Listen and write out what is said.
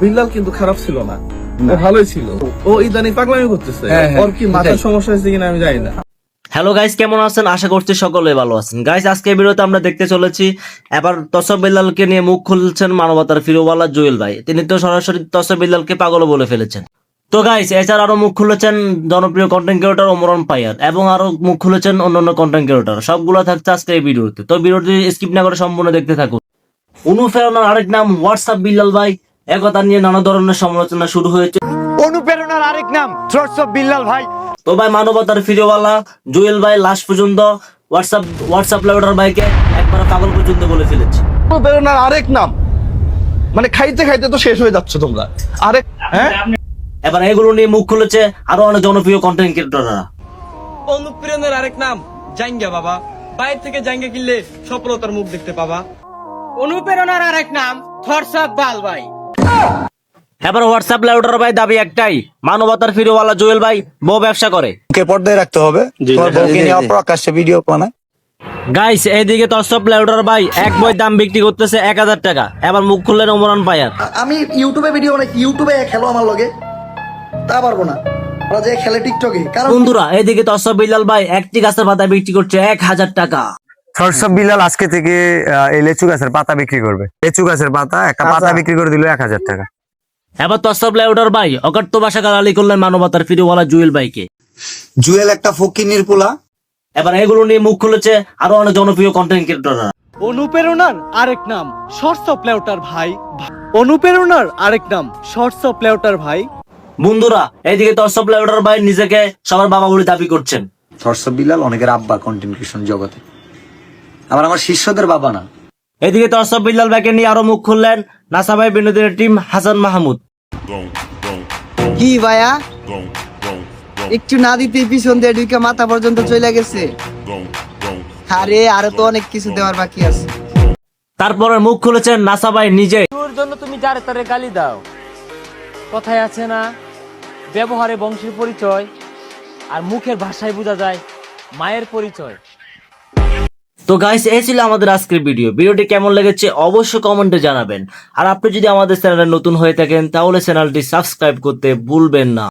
বিল্লাল কিন্তু খারাপ ছিল না, ও ভালোই ছিল। ও ইদানিং পাগলামি করতেছে, ওর কি মাথার সমস্যা হয়েছে কিনা আমি জানি না। হ্যালো গাইস, কেমন আছেন? আশা করছি সকলে ভালো আছেন। গাইস, আজকের ভিডিওতে আমরা দেখতে চলেছি এবার তসব বিল্লালকে নিয়ে মুখ খুলছেন মানবতার ফিরোওয়ালা জুয়েল ভাই। তিনি তো সরাসরি তসব বিল্লালকে পাগল বলে ফেলেছেন। তো গাইস, এছাড়া আরো মুখ খুলেছেন জনপ্রিয় কন্টেন্ট ক্রিয়েটর ওমরান পাইয়ার, এবং আরো মুখ খুলেছেন অন্যান্য কন্টেন্ট ক্রিয়েটর। সবগুলো থাকছে আজকে এই ভিডিওতে। তো ভিডিওটি স্কিপ না করে সম্পূর্ণ দেখতে থাকুন। অনুপ্রেরণার আরেক নাম হোয়াটসঅ্যাপ বিল্লাল ভাই, একথা নিয়ে নানা ধরনের সমালোচনা শুরু হয়েছে। অনুপ্রেরণার আরেক নাম হোয়াটসঅ্যাপ বিল্লাল ভাই। তো ভাই, মানবতার ফিরোওয়ালা জুয়েল ভাই লাস্ট পর্যন্ত হোয়াটসঅ্যাপ লাউডার ভাইকে একবার পাগল পর্যন্ত বলে ফেলেছে। অনুপ্রেরণার আরেক নাম, মানে খাইতে খাইতে তো শেষ হয়ে যাচ্ছে তোমরা। আরেক এবার এগুলো নিয়ে মুখ খুলেছে আরো অনেক জনপ্রিয় কন্টেন্ট ক্রিয়েটররা। অনুপ্রেরণার আরেক নাম জাঙ্গা বাবা, বাইরে থেকে জাঙ্গা কিনলে সফলতার মুখ দেখতে পাবা। অনুপ্রেরণার আরেক নাম হোয়াটসঅ্যাপ বাল ভাই। এবার হোয়াটসঅ্যাপ লাউডার ভাই দাবি একটাই, মানবতার ফিরোওয়ালা জুয়েল ভাই বউ ব্যবসা করে। ওকে পর্দায় রাখতে হবে, তোমার বউকে নিয়ে অপ্রকাশ্যে ভিডিও বানায়। গাইস, এইদিকে তসব লাউডার ভাই এক বই দাম বিক্রি করতেছে 1000 টাকা। এবার মুখ খুললেন ওমরান পাইয়ার। আমি ইউটিউবে ভিডিও বানাই, ইউটিউবে খেলো আমার লগে, তা পারবো না। ওরা যে খেলে টিকটকে, কারণ বন্ধুরা, এইদিকে তসব বিল্লাল ভাই একটি গাছের পাতা বিক্রি করছে 1000 টাকা। হোয়াটসঅ্যাপ বিল্লাল আজকে থেকে এই লেচু গাছের পাতা বিক্রি করবে। লেচু গাছের পাতা একটা পাতা বিক্রি করে দিল 1000 টাকা। এবার তসব লাউডার ভাই অকট্য ভাষা গালালি করলেন মানবতার ফিরোওয়ালা জুয়েল ভাইকে। জুয়েল একটা ফকিন্নির পোলা। এবার এগুলো নিয়ে মুখ খুলেছে আরো অনেক জনপ্রিয় কন্টেন্ট ক্রিয়েটররা। অনুপ্রেরণার আরেক নাম হোয়াটসঅ্যাপ লাউডার ভাই। অনুপ্রেরণার আরেক নাম হোয়াটসঅ্যাপ লাউডার ভাই। বন্ধুরা, এইদিকে তসব লাউডার ভাই নিজেকে সবার বাবা বলে দাবি করছেন। হোয়াটসঅ্যাপ বিল্লাল অনেকের আব্বা কন্টেন্ট ক্রিয়েশন জগতে, আবার আমার শিষ্যদের বাবা না। এদিকে তসব বিল্লাল ভাইকে নিয়ে আরো মুখ খুললেন নাসা ভাই বিনোদনের টিম হাসান মাহমুদ। কি ভাইয়া, একটু না দিতে পিছন দিয়ে ঢুকে মাথা পর্যন্ত চলে গেছে। আরে আরো তো অনেক কিছু দেওয়ার বাকি আছে। তারপরে মুখ খুলেছেন নাসা ভাই নিজে। তোর জন্য তুমি যারে তারে গালি দাও। কথায় আছে না, ব্যবহারে বংশের পরিচয়, আর মুখের ভাষায় বোঝা যায় মায়ের পরিচয়। তো গাইস, এই ছিল আমাদের আজকের ভিডিওটি কেমন লেগেছে অবশ্যই কমেন্টে জানাবেন। আর আপনি যদি আমাদের চ্যানেলে নতুন হয়ে থাকেন তাহলে চ্যানেলটি সাবস্ক্রাইব করতে ভুলবেন না।